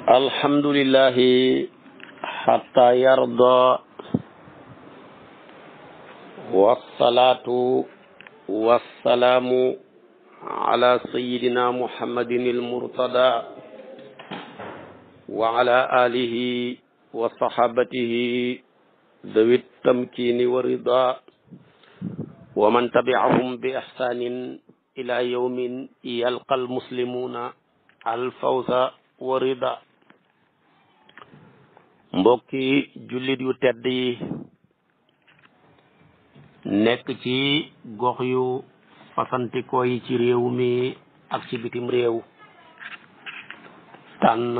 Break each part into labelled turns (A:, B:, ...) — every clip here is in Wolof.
A: alhamdulillahi hatta yarda wassalatu wassalamu ala sayyidina muhammadin al-murtada wa ala alihi wa sahabatihi dawit tamkini wa rida wa man tabi'ahum bi ihsanin ila yawmin yalqal muslimuna al fawza wa rida. Mbokki jullit yu tedd yi nekk ci gox yu fasantikoo yi ci réew mi ak ci bitim réew tànn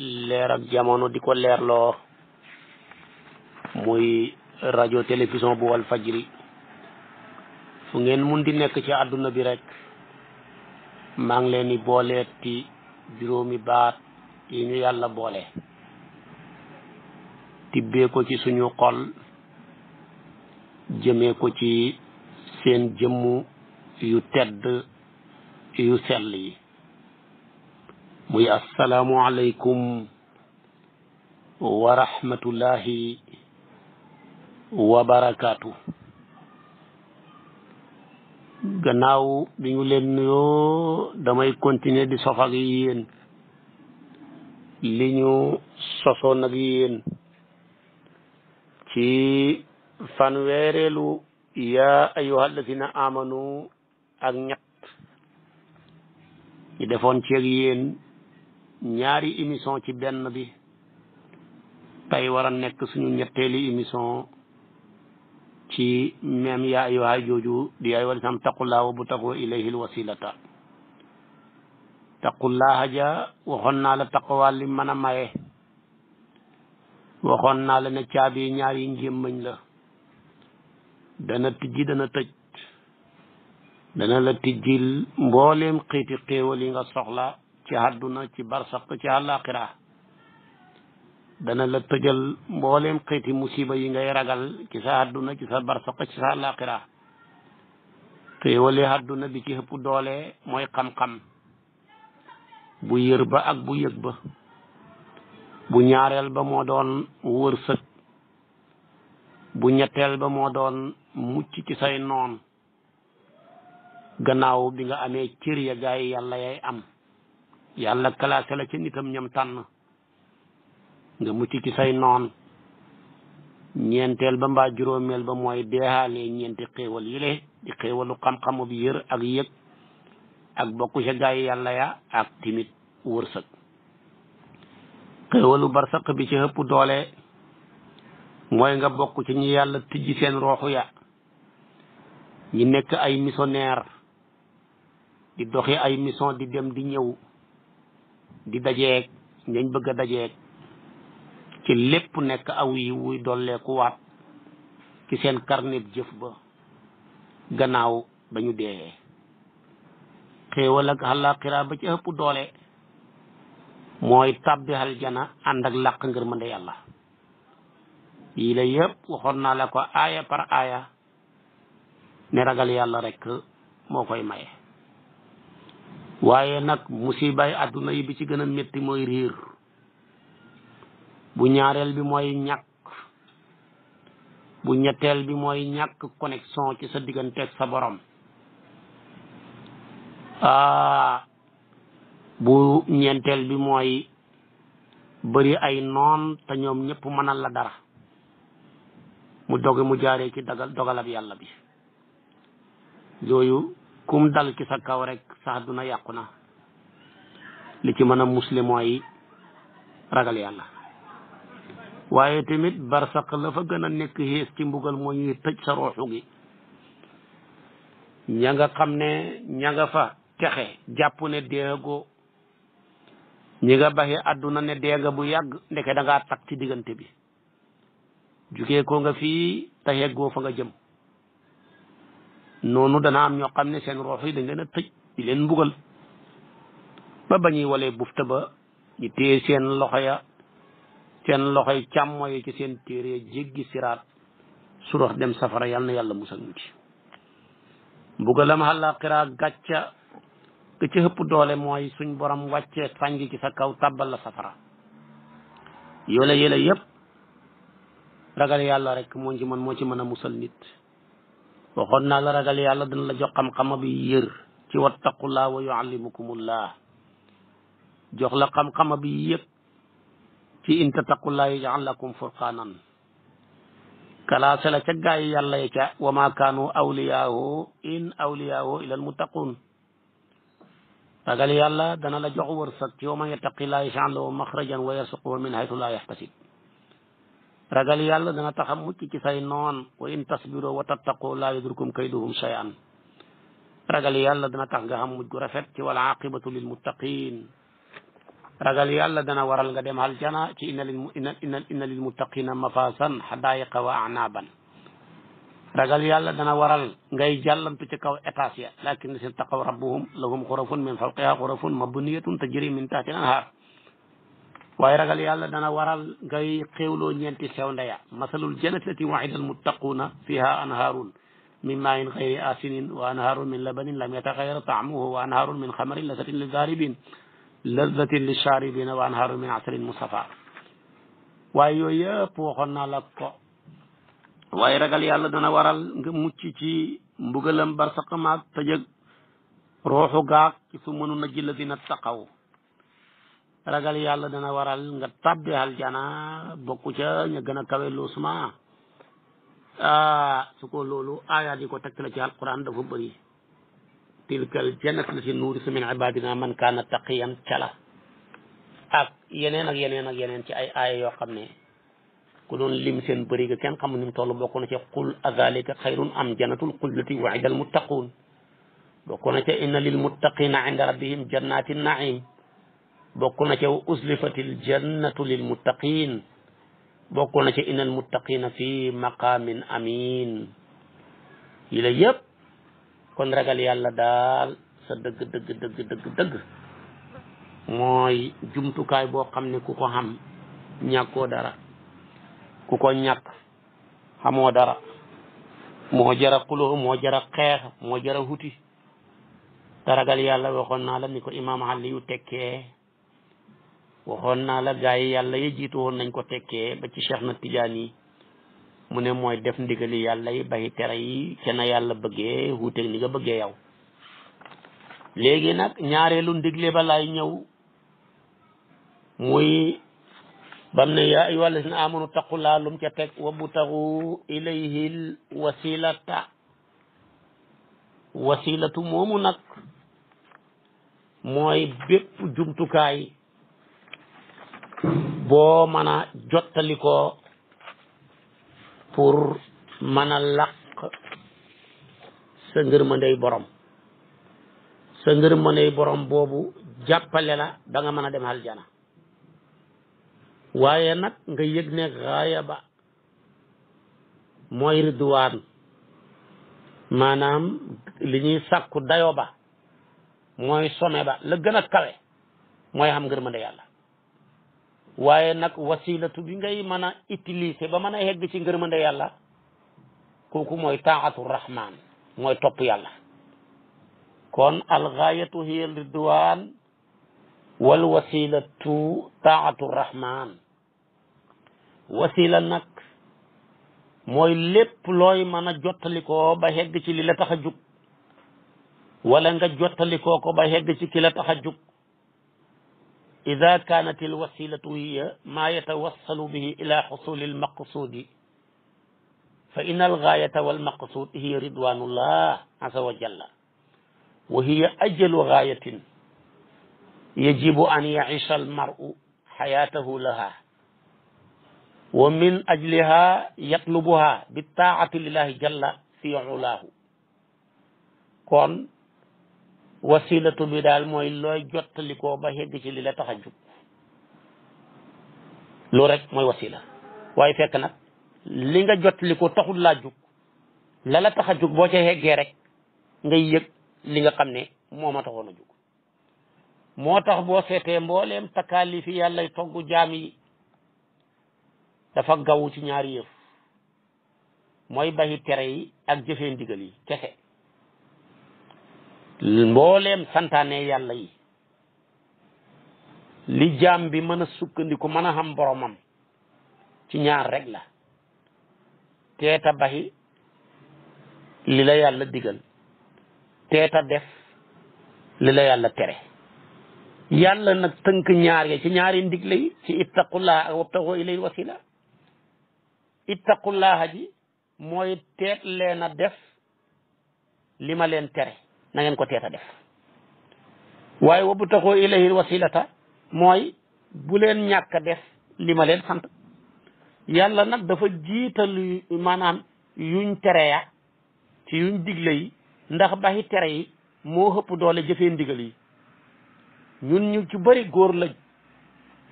A: leer ak jamono di ko leerloo muy rajo télévision bu wal fajri fu ngeen mun di nekk ci àdduna bi rek maa ngi leen di booleeti juróomi baat yi ñu yàlla boole tibbee ko ci suñu xol jëmee ko ci seen jëmm yu tedd yu sell yi muy assalaamu aleykum wa rahmatullahi wa barakaatu. Gannaaw bi ñu leen nuyoo damay continuer di sof ak yéen li ñu sosoon ak yéen ci fanweereelu yaa ayyuha allazina amanu ak ñett ñu defoon ci ak yéen ñaari émission ci benn bi tey war a nekk suñu ñetteeli émission ci même yaa ayyuha jooju di ay walisam taqullaha wa butagu ilayhi alwasilata. taqullaha ja waxoon naa la taqwa li mën a maye, waxoon naa la ne caabi ñaari njémmañ la, dana tijji dana tëj. dana la tijjil mbooleem xiiti xéewal yi nga soxla ci àdduna ci barsaq ci àllaaxira, dana la tëjal mbooleem xiiti musiba yi ngay ragal ci sa àdduna ci sa barsaq ci sa àllaaxira. xéewali àdduna bi ci ëpp doole mooy xam-xam bu yër ba ak bu yëg ba. bu ñaareel ba moo doon wërsëg, bu ñetteel ba moo doon mucc ci say noon gannaaw bi nga amee cër ya gaay yàlla yay am, yàlla classé la ci nitam ñam tànn nga mucc ci say noon. ñeenteel ba mbaa juróomeel ba mooy deexaale ñeenti xéewal yi le di xéewalu xam-xamu bi yër ak yëg ak bokku ca gaay yàlla ya ak timit wërsëg. xéewalu barsaq bi ci ëpp doole mooy nga bokk ci ñi yàlla tijji seen rooxu ya, ñi nekk ay missionnaire di doxi ay mission di dem di ñëw di dajeeg ñañ bëgg a dajeeg ci lépp nekk aw yi wuy dolleeku waat ci seen carnet jëf ba gannaaw ba ñu deeyee. xéewal ak àllaaxira ba ci ëpp doole mooy tàbbi aljana ànd ak làq ngërmande yàlla. yii la yëpp waxoon naa la ko aaya par aaya ne ragal yàlla rek moo koy maye. waaye nag musibaay àdduna yi bi ci gën a métti mooy riir, bu ñaareel bi mooy ñàkk, bu ñetteel bi mooy ñàkk connexion ci sa digganteeg sa borom, bu ñeenteel bi mooy bëri ay noon te ñoom ñëpp mënal la dara mu jaaree ci dogalab yàlla bi. yooyu kum dal ci sa kaw rek sa àdduna yàqu na. li ci mën a muslim mooy ragal yàlla. waaye tamit barsaq la fa gën a nekk xees ci mbugal moo ñuy tëj sa rooxu gi. ña nga xam ne ña nga fa texe jàpp ne deego, ñi nga baxee àdduna ne deega bu yàgg ndeke da ngaa takk ci diggante bi, jugee ko nga fii te yeggoo fa nga jëm. noonu dana am ñoo xam ne seen roox yi dañ leen a tëj di leen mbugal ba bañuy walee bufta ba ñu téye seen loxoy càmmo yi ci seen téere jéggi siraat su dox dem safara. yàlla na yàlla musal ñu ci mbugalam àllaaxira gàcca ga ci ëpp doole mooy suñ borom wàccee sànj ci sa kaw tàbbal la safara yoola yëla yëpp ragal yàlla rek moo ci mën a musal nit waxoon naa la ragal yàlla dana la jox xam-xama bi yër ci wattaqullah wa yuallimukumullah jox la xam-xama bi yëpp ci in tattaqullah yaj'al lakum furqanan kalaase la ca gaay yàlla ya ca wa ma kaanu awliyaahu in awliyaahu ila almuttaqun ragal yàlla dana la jox wërsëg ci wa man yattaqillah yaj'al lahu maxrajan wa yarzuqhu min haythu la yahtasib ragal yàlla dana tax a mucc ci say noon wa in tasbiru wa tattaqu la yadurkum kayduhum shay'an ragal yàlla dana tax nga xam mujj gu rafet ci wal aqibatu lil muttaqin ragal yàlla dana waral nga dem aljana ci inna lil muttaqina mafasan hadayiqa wa anaban ragal yàlla dana waral ngay jàllantu ci kaw étage ya lakin si taqaw rabbuhum lahum xurafun min fawqiha xurafun mabniyatun tajri min tahtiha anhar waaye ragal yàlla dana waral ngay xéewloo ñeenti sew ndeya masalul jannati lati wa'ida al muttaquna fiha anharun min ma'in ghayri asinin wa anharun min labanin lam yataghayyar ta'muhu wa anharun min khamarin lazzatin lizaribin lazzatin lisharibina wa anharun min asalin musaffa waaye yooyu yëpp waxoon naa la ko waaye ragal yàlla dana waral nga mucc ci mbugalam barsaq maag tëjëg ruuxu gaag ci su mënu na jëla dina taqaw ragal yàlla dana waral nga tabbi aljana bokku ca ña gën a kawe loosuma su ko loolu aayaat yi ko tegtale ci alquran dafa bëri tilkal jannatu lati nuurisu min ibadina man kaana taqiyan cala ak yeneen ci ay aaya yoo xam ne ku doon lim seen bëri ga kenn xamu ni mu toll bokk na ca qul azalika xayrun am jannatul xullati wa'ida al muttaquun bokk na ca inna lil muttaqina inda rabbihim jannatin naim bokk na ca uslifatil jannatu lil muttaqin bokk na ca innal muttaqina fi maqamin amin yi la yëpp kon ragal yàlla daal sa dëgg mooy jumtukaay boo xam ne ku ko xam ñàkkoo dara ku ko ñàkk xamoo dara moo jara xuloo moo jara xeex moo jara huti te ragal yàlla waxoon naa la ni ko imaam Aliyu tekkee waxoon naa la gaa yi yàlla yi jiitu woon nañ ko tekkee ba ci Cheikh na Tidiane yi mu ne mooy def ndigali yàlla yi bàyyi tere yi ca na yàlla bëggee wuuteeg ni nga bëggee yow léegi nag ñaareelu ndigle ba lay ñëw muy bam ne yaa ayyuha allazina amanu taqullaa lum ca teg wabtagu ilayhil wasilatu moomu nag mooy bépp jumtukaay boo mën a jottali ko pour mën a laq sa ngërmandey borom boobu jàppale la da nga mën a dem aljana waaye nag nga yëg ne gaaya ba mooy ridwaan maanaam li ñuy sàkku dayo ba mooy some ba la gën a kawe mooy xam ngërmande yàlla waaye nag wasilatu bi ngay mën a utiliser ba mën a yegg ci ngërmande yàlla kooku mooy taatu rahman mooy topp yàlla kon algaayatu hiya ridwan wal wasilatu taatu rahman wasila nag mooy lépp looy mën a jottalikoo ba yegg ci li la tax a jug wala nga jottalikoo ko ba yegg ci ki la tax a jug ida kanat al wasilatu hiya ma yatawassalu bihi ila xusuli al maqsudi fa inna al gaayata wal maqsud hiya ridwanullah azza wa jalla wa hiya ajalu gaayatin yajibu an yaisha al mar'u xayatahu laha wa min ajliha yatlubuha bi taati lillahi jalla fi ulaahu kon wasilatu bi daal mooy looy jottalikoo ba yegg ci li la tax a jug loolu rek mooy wasila waaye fekk nag li nga jottalikoo taxul laa jug la la tax a jug boo ca yeggee rek ngay yëg li nga xam ne moo ma taxoon a jug moo tax boo seetee mbooleem takaalif yi yàllay togg jaam yi dafa gawu ci ñaari yëf mooy baxi tere yi ak jëfee ndigal yi kese mbooleem santaane yàlla yi li jaam bi mën a sukkandiku mën a xam boromam ci ñaar rek la teeta baxi li la yàlla digal teeta def li la yàlla tere yàlla nag tënk ñaar ya ci ñaari ndigle yi ci ittaqullaha ak wabtaxoo ilayhi wasila ittaqullaha ji mooy teet leen a def li ma leen tere na ngeen ko teeta def waaye wabtaxoo ilayhi wasilata mooy bu leen ñàkk a def li ma leen sant yàlla nag dafa jiital maanaam yuñ tere ya ci yuñ digle yi ndax baxi tere yi moo ëpp doole jëfee ndigal yi ñun ñu ci bëri góor lañ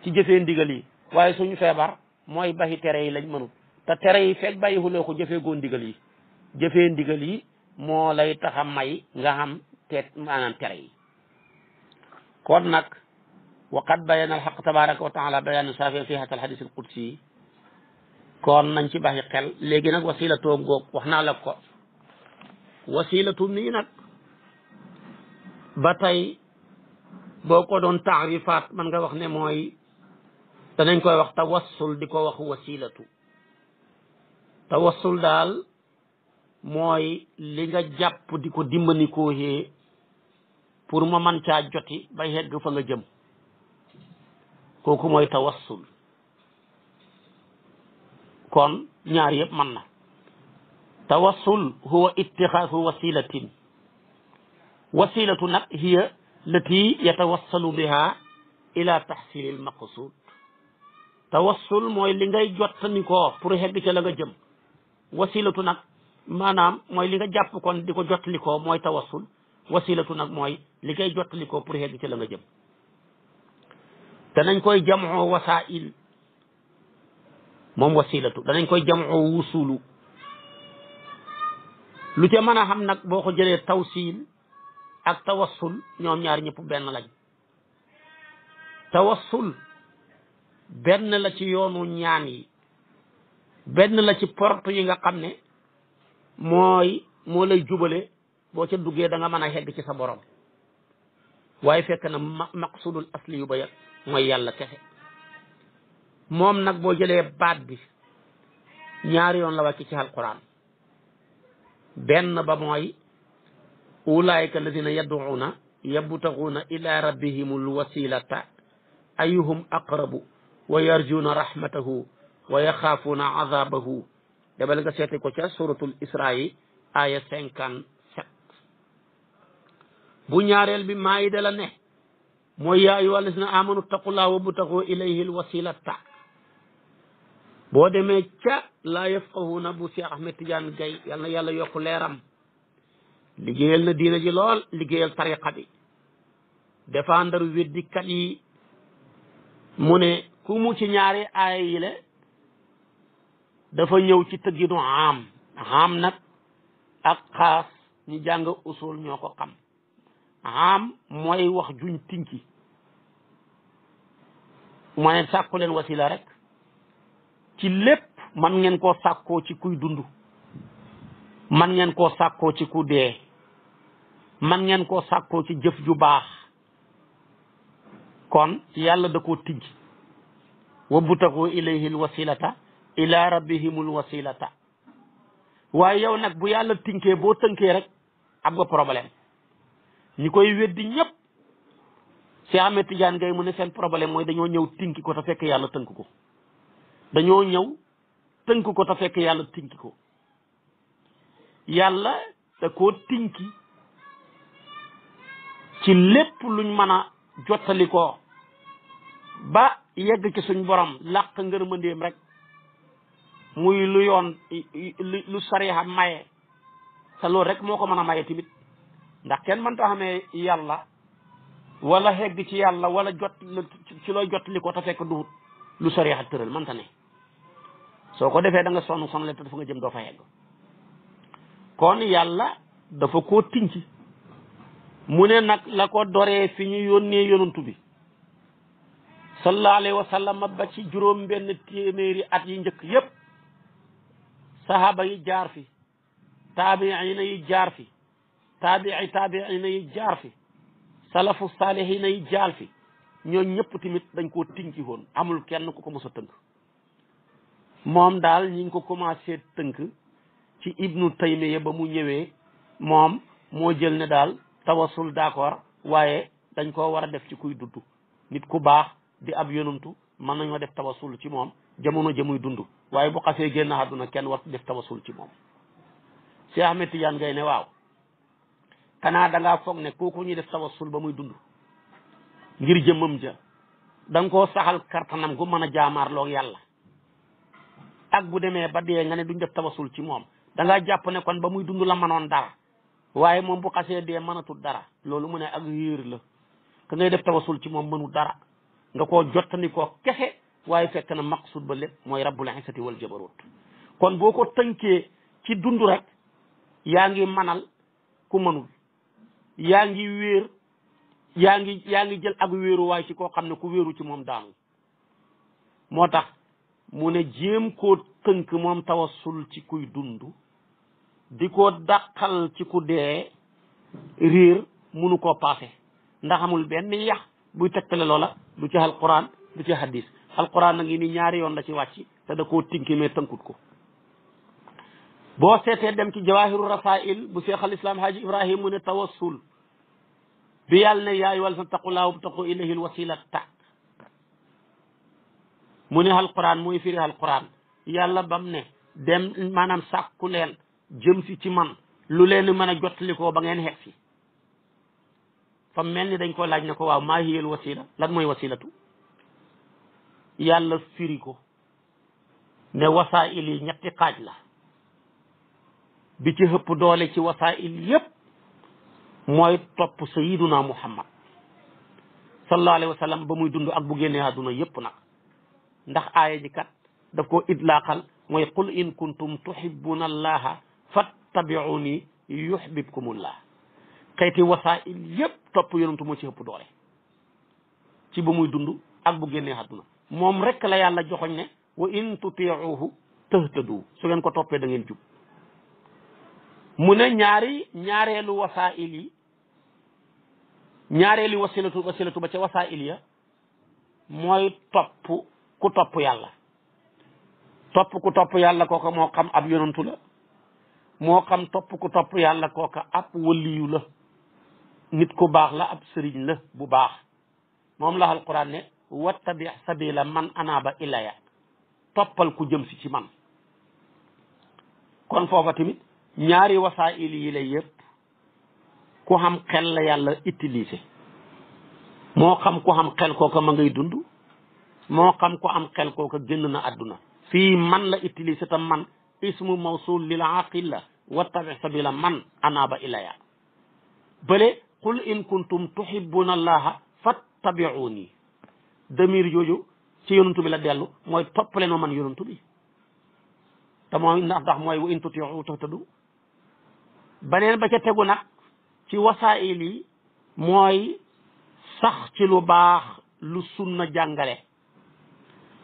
A: ci jëfee ndigal yi waaye suñu feebar mooy baxi tere yi lañ mënut te tere yi fekk bàyyi xuloo ko jëfee goo ndigal yi jëfee ndigal yi moo lay tax a may nga xam teet maanaam tere yi kon nag waqad bayana alxaq tabaraka wa taala bayanu saafi fi hata alhadis alqudsi yi kon nañ ci baxi xel léegi nag wasilatu ngoog wax naa la ko wasilatu nii nag ba tey boo ko doon taarifaat man nga wax ne mooy danañ koy wax tawassul di ko wax wasilatu tawassul daal mooy li nga jàpp di ko dimbanikoo yee pour ma man caa joti ba yegg fa nga jëm kooku mooy tawassul kon ñaar yëpp man na tawassul huwa ittixaasu wasilatin wasilatu nag hiya lati yatawassalu biha ila tahsilil maqsud tawassul mooy li ngay jottani ko pour hegg ca la nga jëm wasilatu nag maanaam mooy li nga jàpp kon di ko jottali ko mooy tawassul wasilatu nag mooy li ngay jottali ko pour hegg ca la nga jëm danañ koy jamoo wasail moom wasilatu danañ koy jamoo wusulu lu ca mën a xam nag boo ko jëlee tawsil ak tawassul ñoom ñaar ñëpp benn lañ tawassul benn la ci yoonu ñaan yi benn la ci porte yi nga xam ne moo lay jubale boo ca duggee da nga mën a hegg ci sa borom waaye fekk na maqsudul asli yu ba yat mooy yàlla kese moom nag boo jëlee baat bi ñaari yoon la wàcc ci alquran benn ba mooy ulaika alladina yad'una yabtaghuna ila rabbihimul wasilata ayuhum aqrabu wa yarjuna rahmatahu wa yaxaafuna azabahu debal nga seete ko ca suratul isra'i aya 57 bu ñaareel bi maayida la ne mooy yaa ayyuha alladina amanu taqullaha wabtaghu ilayhi alwasilata boo demee ca laa yafqahuna bu Cheikh Ahmed Tidiane Gaye yal na yàlla yokku leeram liggéeyal na diina ji lool liggéeyal tariqa bi défendre weddikat yi mu ne ku mu ci ñaari aaya yi le dafa ñëw ci tëgginu am nag ak xaas ñu jàng usul ñoo ko xam am mooy wax juñ tinki moo ne sàkku leen wasila rek ci lépp man ngeen koo sàkkoo ci kuy dund man ngeen koo sàkkoo ci ku dee man ngeen koo sàkkoo ci jëf ju baax kon yàlla da koo tijj wabtagu ilayhi alwasilata ila rabbihimul wasilata waaye yow nag bu yàlla tinkee boo tënkee rek am nga problème ñi koy weddi ñëpp Cheikh Ahmed Tidiane Gaye mu ne seen problème mooy dañoo ñëw tinki ko te fekk yàlla tënk ko dañoo ñëw tënk ko te fekk yàlla tinki ko yàlla da koo tinki ci lépp luñ mën a jottali ko ba yegg ci suñ borom làq ngërmandeem rek muy lu yoon lu sariya maye te loolu rek moo ko mën a maye tamit ndax kenn mënta xamee yàlla wala hegg ci yàlla wala jot ci looy jottali ko te fekk duhut lu sariya tëral mënta ne soo ko defee da nga sonn le te dafa nga jëm doo fa yegg kon yàlla dafa koo tinki mu ne nag la ko doree fi ñu yónnee yonantu bi sallallahu alayhi wa sallam ba ci juróom benn téeméeri at yi njëkk yépp sahaba yi jaar fi taabiina yi jaar fi taabiina yi jaar fi salafu saalihiina yi jaar fi ñoo ñëpp tamit dañ koo tinki woon amul kenn ku ko mos a tënk moom daal ñi ngi ko commencé tënk ci ibnu taymiya ba mu ñëwee moom moo jël ne daal tawasul d'accord waaye dañ koo war a def ci kuy dudd nit ku baax di ab yonantu mën nañoo def tawasul ci moom jamono jëmuy dund waaye bu xasee génn àdduna kenn war def tawasul ci moom Cheikh Ahmed Tidiane ngay ne waaw xanaa dangaa foog ne kooku ñuy def tawasul ba muy dund ngir jëmmam ja da nga koo saxal kartanam gu mën a jaamaarloog yàlla ak bu demee ba dee nga ne duñ def tawasul ci moom da ngaa jàpp ne kon ba muy dund la mënoon dara waaye moom bu xasee dee mënatul dara loolu mu ne ak yéer la ka ngay def tawasul ci moom mënu dara nga koo jottani koo kese waaye fekk na maqsud ba lépp mooy rabbul izzati wal jabarut kon boo ko tënkee ci dund rek yaa ngi manal ku mënul yaa ngi wéer yaa ngi jël ak wéeru waaye ci koo xam ne ku wéeru ci moom daanu moo tax mu ne jéem koo tënk moom tawassul ci kuy dund di ko dàqal ci ku dee réer munu koo paase ndax amul benn yax buy tegtale loola du ci alquran du ci hadis alquran na ngi ni ñaari yoon la ci wàcc te da koo tinki mais tënkut ko boo seetee dem ci jawahiru rasail bu cheikh al islam haji ibrahim mu ne tawassul bi yàlla ne yaay wal fattaqullah wabtaqu ilayhi alwasilata mu ne alquran muy firi alquran yàlla bam ne dem maanaam sàkku leen jëm si ci man lu leen mën a jottalikoo ba ngeen xeeg si fa mel ni dañ ko laaj ne ko waaw maa hiyal wasila lan mooy wasilatu yàlla firi ko ne wasail yi ñetti xaaj la bi ci hëpp doole ci wasail yépp mooy topp sayiduna muhammad sallallahu alayhi wa sallam ba muy dund ak bu génnee àdduna yépp nag ndax aaya ji kat daf ko idlaaqal mooy qul in kuntum tuhibbuna allaha fattabi'uni yuhbibkumullah xeeti wasail yépp topp yonentu moo ci ëpp doole ci ba muy dund ak bu génnee àdduna moom rek la yàlla joxoñ ne wa in tuti'uhu tahtadu su ngeen ko toppee da ngeen jub mu ne ñaareelu wasail yi ñaareelu wasilatu ba ca wasail ya mooy topp ku topp yàlla ku topp yàlla kooka moo xam ab yonantu la moo xam topp ku topp yàlla kooka ab waliyu la nit ku baax la ab sëriñ la bu baax moom la alquran ne wattabi sabila man anaba ilaya toppal ku jëm si ci man kon foofa tamit ñaari wasail yi la yëpp ku xam xel la yàlla utilisé moo xam ku xam xel kooka ma ngay dund moo xam ku am xel kooka génn na àdduna fii man la utilisé tam man ismu mawsul lil aqil la wattabi sabila man anaba ilaya bële qul in kuntum tuhibbuna allaha fattabi'uni damir jooju ci yonantu bi la dellu mooy toppaleen ma man yonantu bi te mooy ndax mooy wa in tuti'u tahtadu beneen ba ca tegu nag ci wasaa'il yi mooy sax ci lu baax lu sunna jàngale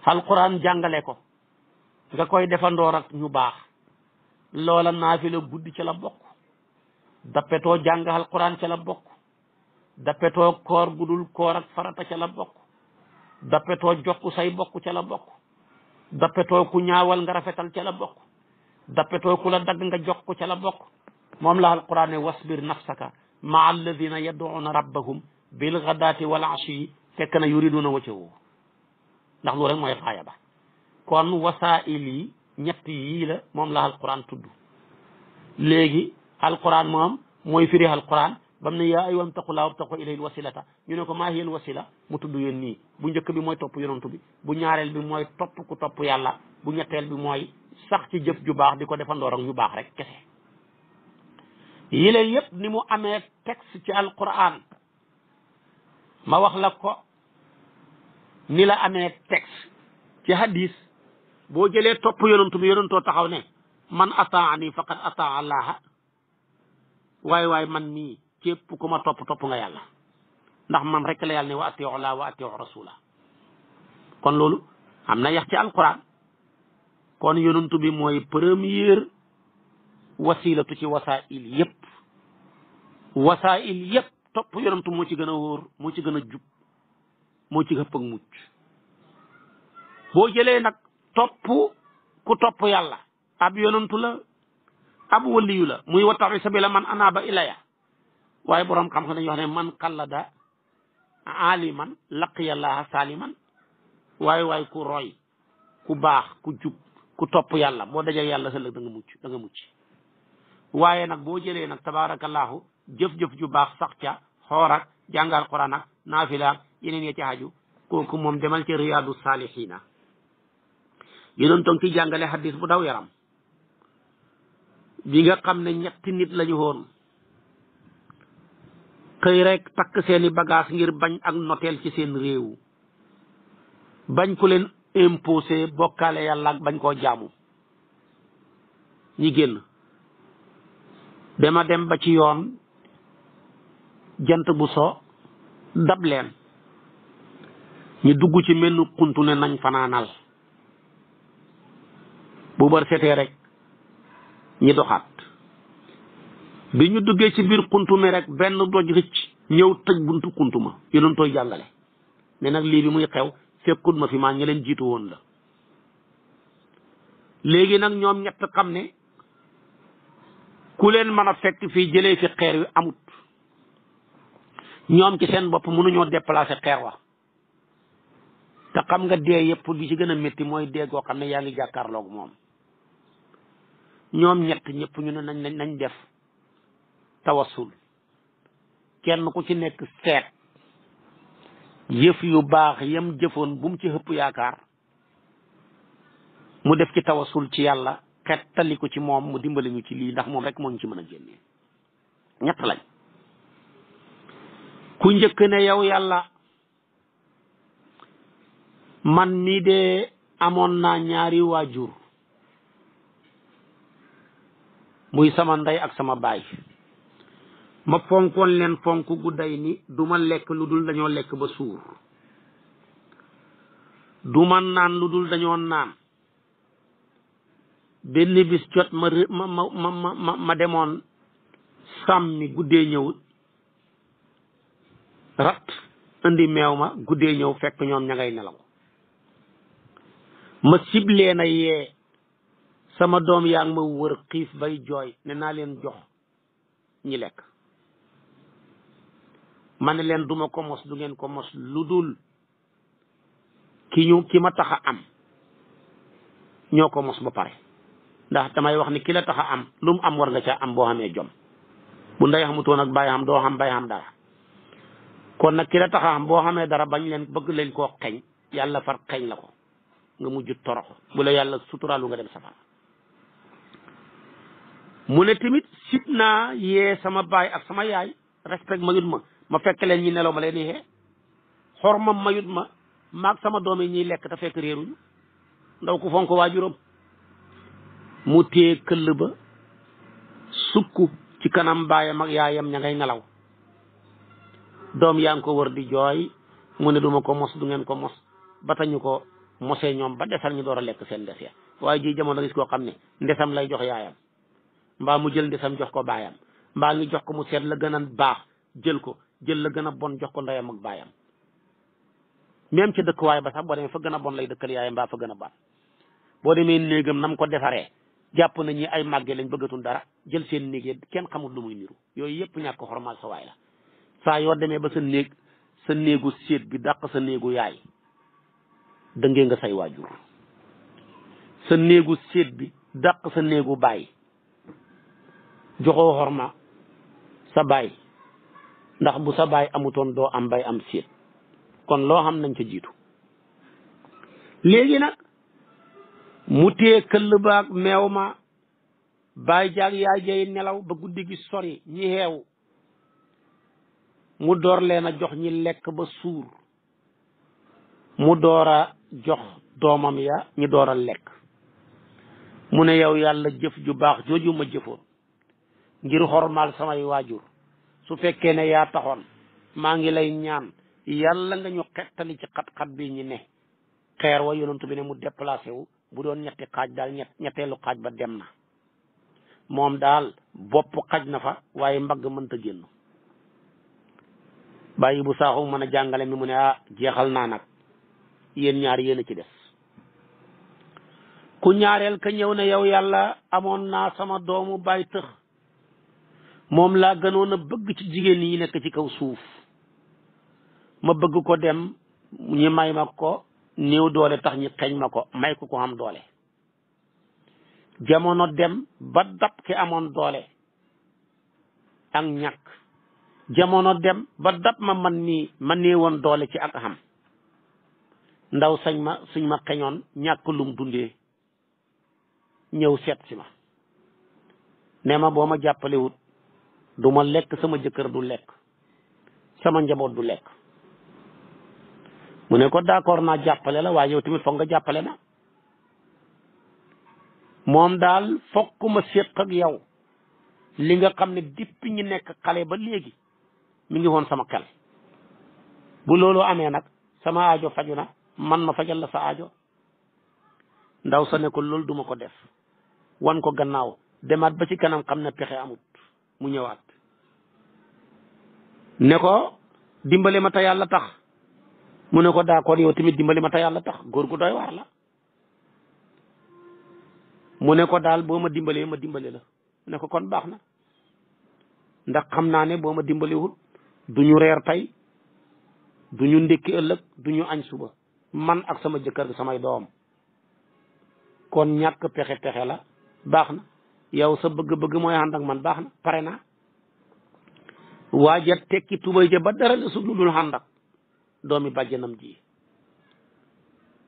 A: alquran jàngale ko nga koy defandoor ak ñu baax loola naafila guddi ca la bokk dappetoo jàng alquran ca la bokk dappetoo koor gudul koor ak farata ca la bokk dappetoo jokku say bokk ca la bokk dappetoo ku ñaawal nga rafetal ca la bokk dappetoo ku la dagg nga jokku ca la bokk moom la alquran ne wasbir nafsaka maa alladina yad'una rabbahum bil ghadati wal ashi fekk na yuriduna wajhahu ndax loolu rek mooy xaaya ba kon wasaa'il yi ñett yii la moom la alquran tudd léegi alquran moom mooy firi alquran bam ne yaa ayyuhal ittaqullaaha wabtaqu ilayhi wasilata ñu ne ko maa hiyal wasila mu tudd yéen nii bu njëkk bi mooy topp yonantu bi bu ñaareel bi mooy topp ku topp yàlla bu ñetteel bi mooy sax ci jëf ju baax di ko defandoor ak ñu baax rek kese yile yépp ni mu amee texte ci alquran ma wax la ko ni la amee texte ci hadis boo jëlee topp yonantu bi yonantoo taxaw ne man ataani faqad ataa allaha waay man mii képp ku ma topp nga yàlla ndax man rek la yàlla ne wa atiu llah wa atiu rasula kon loolu am na yax ci alquran kon yonantu bi mooy première wasilatu ci wasail yépp wasaa'il yépp topp yonantu moo ci gën a wóor moo ci gën a jub moo ci ëpp ak mucc boo jëlee nag topp ku topp yàlla ab yonantu la ab waliyu la muy wattabi sabila man anaaba ilaya waaye boroom xam-xam dañuy wax ne man qallada aliman laqiyallaha saliman waaye ku roy ku baax ku jub ku topp yàlla boo dajee yàlla sëllëg da nga mucc waaye nag boo jëlee nag tabarakallahu jëf-jëf ju baax sax ca xoor ak jàngal quran ak naafila ak yeneen ya ci haju kooku moom demal ci riyaadu saalihiina yénoon toog ci jàngale hadis bu daw yaram bi nga xam ne ñetti nit lañu woon xëy rek takk seeni bagage ngir bañ ak noteel ci seen réew bañ ku leen imposé bokkaale yàlla ak bañ koo jaamu ñi génn dama dem ba ci yoon jant bu so dab leen ñu dugg ci menn xuntu ne nañ fanaanal bu bar setee rek ñi doxaat bi ñu duggee ci biir xuntu ne rek benn doj rëcc ñëw tëj buntu xuntu ma yu doon tooy jàngale ne nag lii bi muy xew fekkut ma fi maa ña leen jiitu woon la léegi nag ñoom ñett xam ne ku leen mën a fekk fii jëlee fi xeer wi amut ñoom ci seen bopp mënuñoo déplacer xeer wa te xam nga dee yëpp li ci gën a métti mooy dee goo xam ne yaa ngi jàkkaarloog moom ñoom ñett ñëpp ñu ne nañ def tawassul kenn ku ci nekk seet yëf yu baax yam jëfoon bu mu ci xëpp yaakaar mu def ci tawassul ci yàlla xettali ko ci moom mu dimbali ñu ci lii ndax moom rek moo ñu ci mën a génnee ñett lañ ku njëkk ne yow yàlla man mii de amoon naa ñaari waajur muy sama ndey ak sama baay ma fonkoon leen fonk gu day ni du ma lekk lu dul dañoo lekk ba suur du ma naan lu dul dañoo naan benn bis jot ma demoon sàmmi guddee ñëw rat indi meew ma guddee ñëw fekk ñoom ña ngay nelaw ma siblee na yee sama doom yaa ngi ma wër xiif bay jooy ne naa leen jox ñi lekk ma ne leen duma ko mos du ngeen ko mos lu dul ki ma tax a am ñoo ko mos ba pare ndax damay wax ni ki la tax a am lu mu am war nga ca am boo xamee jom bu ndey xamutoon ak bàyyi xam doo xam bay xam dara kon nag ki la tax a am boo xamee dara bañ leen bëgg leen koo xeñ yàlla far xeñ la ko nga mujj torox bu la yàlla suturaalu nga dem safara mu ne tamit sit naa yee sama baay ak sama yaay respect mayut ma fekk leen ñi nelaw ma leen yee xorma mayut ma maag sama doom yi ñuy lekk te fekk réeruñu ndaw ku fonk waajuram mu téye këll ba sukk ci kanam baayam ak yaayam ña ngay nelaw doom yaa ngi ko wër di jooy mu ne duma ko mos du ngeen ko mos ba tañu ko mosee ñoom ba desal ñu door a lekk seen ndes ya waaye ji jamono gis koo xam ne ndesam lay jox yaayam mbaa mu jël ndesam jox ko baayam mbaa ngi jox ko mu seet la gën a baax jël ko jël la gën a bon jox ko ndeyam ak baayam même ca dëkkuwaay ba sax boo demee fa gën a bon lay dëkkal yaayam mbaa fa gën a baax boo demee néegam nam ko defaree jàpp na ñi ay màgge lañ bëggatul dara jël seen néeg kenn xamul lu muy niru yooyu yëpp ñàkk ko xormaal sa waay la saa yoo demee ba sa néegu séet bi dàq sa néegu yaay dëngee nga say waajur sa néegu séet bi dàq sa néegu baay joxoo xorma sa baay ndax bu sa baay amutoon doo am bay am séet kon loo xam nañ ca jiitu léegi nag mu tee këll baag meew ma baay jaag yaay jay nelaw ba guddi gi sori ñi xeew mu door leen a jox ñi lekk ba suur mu door a jox doomam ya ñi door a lekk mu ne yow yàlla jëf ju baax jooju ma jëfoon ngir xormaal samay waajur su fekkee ne yaa taxoon maa ngi lay ñaan yàlla nga ñu xettali ci xat-xat bi ñi ne xeer wa yonantu bi ne mu déplacé wu bu doon ñetti xaaj daal ñetteelu xaaj ba dem na moom daal bopp xaj na fa waaye mbagg mënta génn bàyyi bu saaxu mën a jàngale mi mu ne jeexal naa nag yéen ñaar yéen a ci des. ku ñaareel ka ñëw ne yow yàlla amoon naa sama doomu baay tëx moom laa gënoon a bëgg ci jigéen ñi nekk ci kaw suuf ma bëgg ko dem ñi may ma ko néew doole tax ñi xeeñ ma ko may ko am doole. jamono dem ba dab ki amoon doole ak ñàkk jamono dem ba dab man nii ma néewoon doole ci ak xam ndaw suñ ma xeñoon ñàkk lum dundee ñëw seet si ma ne ma boo ma jàppalewut du ma lekk, sama jëkkër du lekk, sama njaboot du lekk. mu ne ko d'accord naa jàppale la waaye yow tamit foog nga jàppale ma. moom daal fokk ma séq ak yow li nga xam ne depuis ñi nekk xale ba léegi mi ngi woon sama xel. bu loolu amee nag sama aajo faju na man ma fajal la sa aajo. ndaw sa ne ko loolu duma ko def, wan ko gannaaw demaat ba ci kanam xam ne pexe amut mu ñëwaat ne ko dimbale ma te yàlla tax. mu ne ko d'accord yow tamit dimbale ma te yàlla tax. góor gu doy waar la. mu ne ko daal boo ma dimbalee ma dimbale la. mu ne ko kon baax na ndax xam naa ne boo ma dimbalewul du ñu reer tey du ñu ndékki ëllëg du ñu añ suba man ak sama jëkkër samay doom. kon ñàkk pexe la. baax na yow sa bëgg-bëgg mooy ànd ak man baax na pare naa. waaja tekki tubay ja ba dara la su dul ànd ak doomi bàjjanam ji.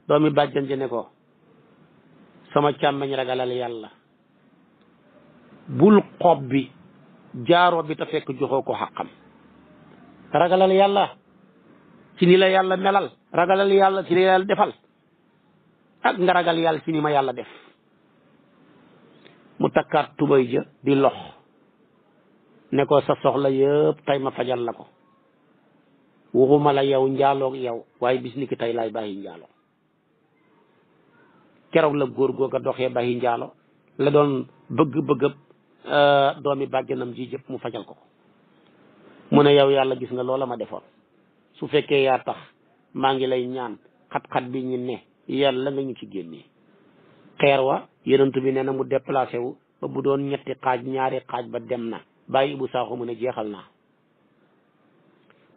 A: doomi bàjjan ji ne ko sama càmmeñ ragalal yàlla bul xob bi jaaro bi te fekk joxoo ko xaqam. ragalal yàlla ci ni la yàlla melal, ragalal yàlla ci ni la yàlla defal ak nga ragal yàlla ci ni ma yàlla def. mu takkaat tubay ja di lox ne ko sa soxla yëpp tey ma fajal la ko. waxuma la yow njaaloog yow waaye bis ni ki tey laay bàyyi njaalo. keroog la góor googa doxee bàyyi njaalo la doon bëgg-bëggëb doomi bàjjanam ji jëpp mu fajal ko. mu ne yow yàlla gis nga loola ma defoon, su fekkee yaa tax maa ngi lay ñaan xat-xat bi ñu ne yàlla nga ñu ci génnee. xeer wa yonent bi nee na mu déplacé wu ba bu doon ñetti xaaj ñaari xaaj ba dem na. bàyyi Ibu Saaxo mu ne jeexal naa.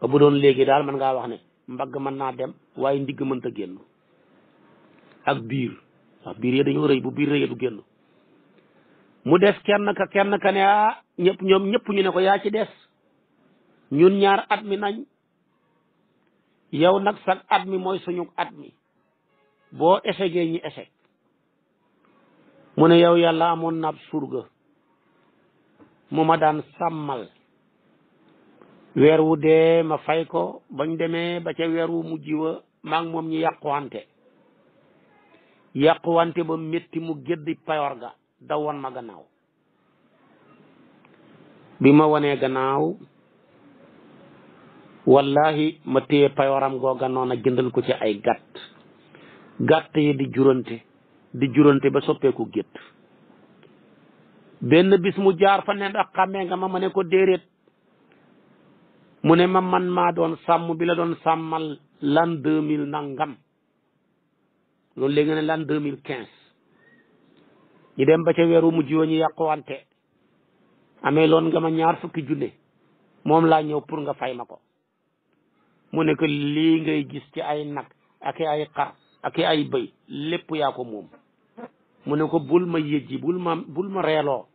A: ba bu doon léegi daal mën ngaa wax ne mbagg mën naa dem waaye ndigg mënta génn ak biir. waaw biir yi dañoo rëy, bu biir rëyee du génn. mu des kenn ka ne ñoom ñëpp ñu ne ko yaa ci des ñun ñaar at mi nañ yow nag sax at mi mooy suñu at mi boo échecgee ñi échec. mu ne yow yàlla amoon naab surga mu ma daan sàmmal weer wu dee ma fay ko bañ demee ba ca weer wu mujj wa maa ngi moom ñu yàquwante ba métti mu géddi payoor ga daw wan ma gannaaw. bi ma wanee gannaaw wallahi ma téye payooram googa noona jëndal ko ci ay gàtt yi di jurante ba soppeeku gétt. benn bis mu jaar fa ne ndax xàmmee nga ma ne ko déedéet. mu ne ma man maa doon sàmm bi la doon sàmmal l'an 2000 nangam loolu léegi ne l'an 2015 ñu dem ba ca weeru mujj wa ñu yàquwante amee loon nga ma 20 junne moom laa ñëw pour nga fay ma ko. mu ne ko lii ngay gis ci ay nag ak ay xar ak ay bëy lépp yaa ko moom. mu ne ko bul ma yëjji bul ma reeloo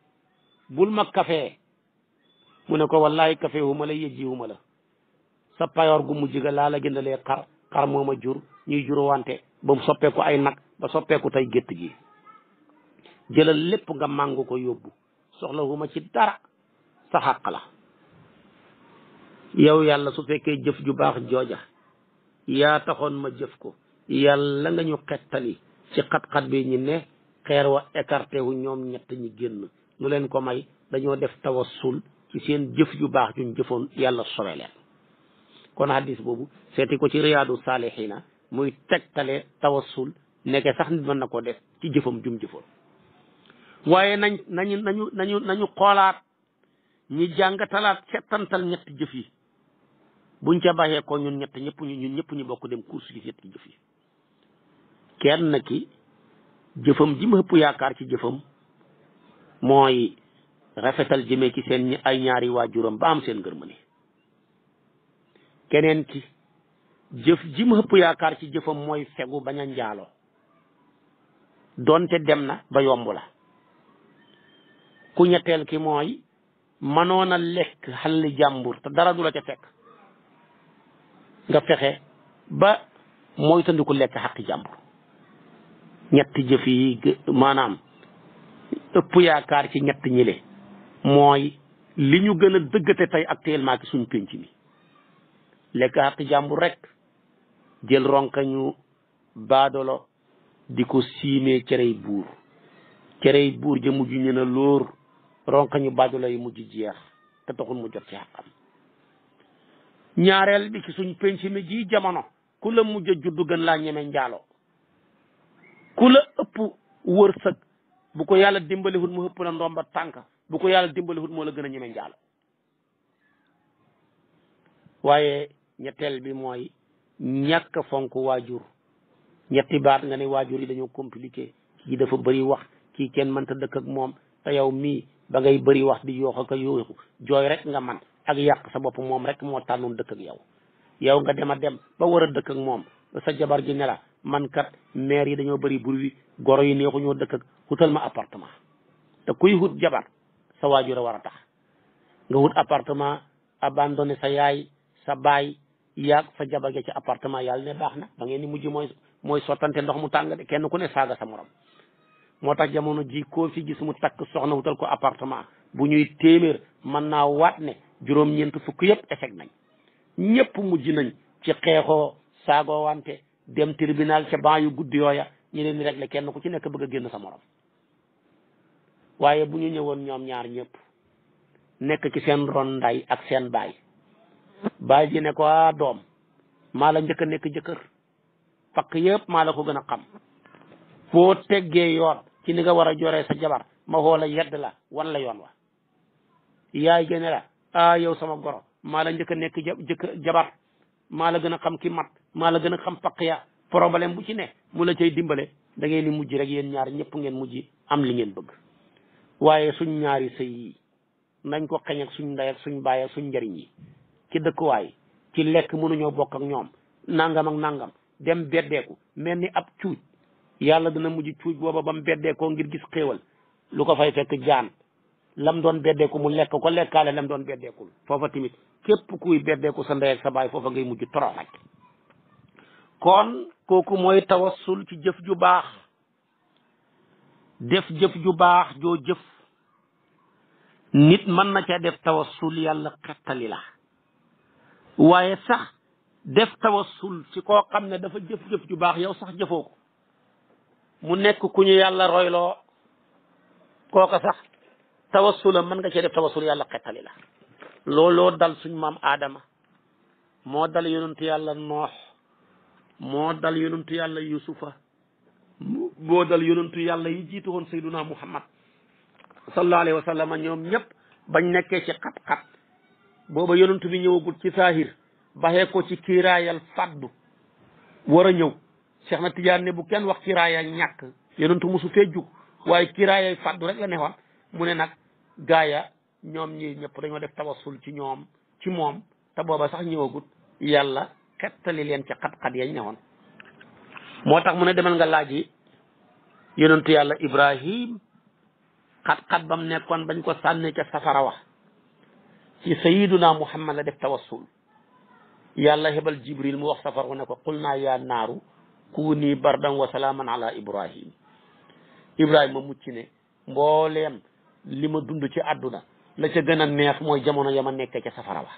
A: bul ma kafee. mu ne ko wallahi kafe huma la yëjji huma la sa payoor gu mujj ga laa la jëndalee xar moo ma jur ñuy jur wante ba soppeeku ay nag ba soppeeku tey gétt gi jëlal lépp nga màngu ko yóbbu soxla huma ci dara sa xàq la. yow yàlla su fekkee jëf ju baax jooja yaa taxoon ma jëf ko yàlla nga ñu xettali ci xat-xat bi ñu ne xeer wa écarté wu ñoom ñett ñi génn. lu leen ko may dañoo def tawassul ci seen jëf ju baax juñ jëfoon yàlla sowe leen. kon hadis boobu seeti ko ci riyaadu saalihiina muy tegtale tawassul nekke sax nit mën na ko def ci jëfam jum jëfoon. waaye nañu xoolaat ñi jàngatalaat settantal ñetti jëf yi buñ ca baxee ko ñun ñëpp ñu bokk dem course gi seet ci jëf yi kenn ki jëfam ji ma ëpp yaakaar ci jëfam mooy rafetal jëmee ci seen ay ñaari waajuram ba am seen ngërmande keneen ki jëf ji ma ëpp yaakaar ci jëfam mooy fegu bañ a njaaloo donte dem na ba yomb la ku ñetteel ki mooy mënoon a lekk xalli jàmbur te dara du la ca fekk nga fexe ba mooy tandiku lekk xaqi jàmbur ñetti jëf yi maanaam ëpp yaakaar ci ñett ñile mooy li ñu gën a dëggate tey actuellement ci suñ pénc mi lekk xaqi jàmbur rek jël ronka ñu baadolo di ko siimee cerey buur ja mujj ñu ne lóor ronka ñu baadolo yi mujj jeex te taxul mu jot ci xaqam ñaareel bi ci suñ penc mi ji jamono ku la mujj a juddu gën laa ñeme njaalo ku la ëpp wërsëg bu ko yàlla dimbalihut mu ëpp la ndomba tànk bu ko yàlla dimbalihut moo la gën a ñeme njaalo waaye ñetteel bi mooy ñàkk fonk waajur ñetti baat nga ne waajur yi dañoo compliqué kii dafa bëri wax kii kenn mënta dëkk ak moom te yow mii ba ngay bëri wax di yoox ak a yooxu jooy rek nga man ak yàq sa bopp moom rek moo tànnoon dëkk ak yow nga dem a dem ba war a dëkk ak moom sa jabar ji ne la man kat maire yi dañoo bëri bruit goro yi neexu ñoo dëkk ak wutal ma appartement te kuy wut jabar sa waajur a war a tax nga wut appartement abandonné sa yaay sa baay yaag sa jabar ga ci appartement yàlla ne baax na ba ngeen ni mujj mooy sottante ndox mu tàng de kenn ku ne saaga sa morom moo tax jamono ji koo fi gis mu takk soxna wutal ko appartement bu ñuy téeméer mën naa waat ne juróom-ñeent fukk yëpp échec nañ ñëpp mujj nañ ci xeexoo saagoo wante dem tribunal ca ban yu guddi yooya ñu leen di régler kenn ku ci nekk bëgg a génn sa morom waaye bu ñu ñëwoon ñoom ñaar ñëpp nekk ci seen ron nday ak seen baay ji ne ko doom maa la njëkk a nekk jëkkër fakk yëpp maa la ko gën a xam foo teggee yoon ci ni nga war a joree sa jabar ma xoola yedd la wan la yoon wa yaay gene la yow sama goro maa la njëkk a nekk jabar maa la gën a xam ki mat maa la gën a xam fakk ya problème bu ci ne mu la cay dimbale da ngeen ni mujj rek yéen ñaar ñëpp ngeen mujj am li ngeen bëgg waaye suñ ñaari sëy yi nañ ko xeñ ak suñ ndey ak suñ baay ak suñ njariñ yi ci dëkkuwaay ci lekk mënuñoo bokk ak ñoom nangam ak nangam dem beddeeku mel ni ab cuuj yàlla dina mujj cuuj booba ba mu beddeekoo ngir gis xéewal lu ko fay fekk jaan lam doon beddeeku mu lekk ko lekkaale lam doon beddeekul foofa tamit képp kuy beddeeku sa ndey ak sa baay foofa ngay mujj toroxaj kon kooku mooy tawassul ci jëf ju baax def jëf ju baax joo jëf nit mën na ca def tawassul yàlla xettali la waaye sax def tawassul ci koo xam ne dafa jëf-jëf ju baax yow sax jëfoo ko mu nekk ku ñu yàlla royloo kooka sax tawassula mën nga cee def tawassul yàlla xettali la looloo dal suñ maam Adama moo dal yonentu yàlla Noox moo dal yonentu yàlla Yusufa moo dal yonentu yàlla yi jiitu woon sayduna Muhammad sallallahu alayhi wa sallam ñoom ñëpp bañ nekkee ci xat-xat booba yonentu bi ñëwagul ci saahir baxee ko ci kiiraayal faddu war a ñëw Cheikh na Tidiane ne bu kenn wax kiiraayal ñàkk yonentu mosu fee jug waaye kiiraayal faddu rek la neexoon mu ne nag gaaya ñoom ñi ñëpp dañoo def tawassul ci moom te booba sax ñëwagut yàlla xettali leen ci xat-xat yañ newoon moo tax mu ne demal nga laaji yonentu yàlla Ibrahim xat-xat bam nekkoon bañ ko sànni ca safara wax ci sayiduna Muhammad la def tawassul yàlla hebal Jibril mu wax safara ne ko qul naa yaa naaru kuuni bardan wa salaaman ala Ibrahim Ibrahima mucc ne mbooleem li ma dund ci àdduna la ca gën a neex mooy jamono ya ma nekkee ca safara wa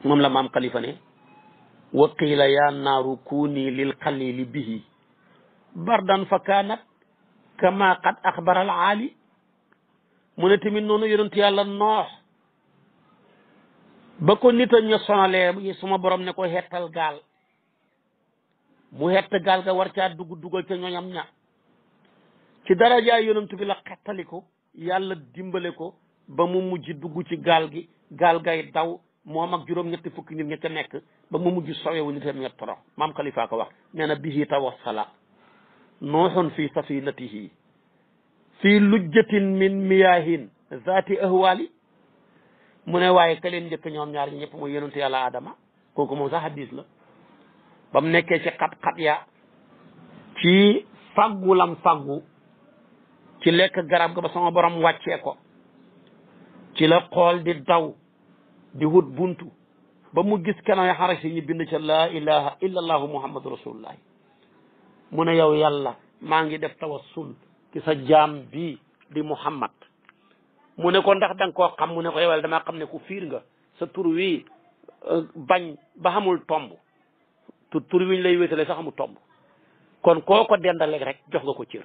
A: moom la maam Khalifa ne wa qiila yaa naaru kuuni lil xalili bihi bardan fa kaanat kama qad axbara al aali mu ne tamit noonu yonent yàlla Noox ba ko nit a ñu sonalee suma borom ne ko xettal gaal mu xett gaal ga war caa dugal ca ñoñam ña ci darajaay yonent bi la xettali ko yàlla dimbale ko ba mu mujj dugg ci gaal gi gaal gay daw moom ak juróom-ñetti fukki nit ña ca nekk ba mu mujj sowewu nitam ñett torox maam Khalifa ko wax nee na bihi tawassala nuuxun fi safinatihi fi lujjatin min miyahin zaati ahwali mu ne waaye ka leen njëkk ñoom ñaar ñëpp mooy yonentu yàlla Adama kooku moom sax hadis la ba mu nekkee ci xat-xat ya ci faggulam faggu ci lekk garab ga ba sama borom wàccee ko ci la xool di daw di wut buntu ba mu gis kenoy xaras yi ñu bind ca laa ilaha illa allahu muhammadu rasulullah mu ne yow yàlla maa ngi def tawassul ci sa jaam bi di muhammad mu ne ko ndax da nga koo xam mu ne ko yow yàlla damaa xam ne ku fiir nga sa tur wi bañ ba xamul tomb tur wiñ lay wéetale sax amul tomb kon koo ko dendaleeg rek jox nga ko cër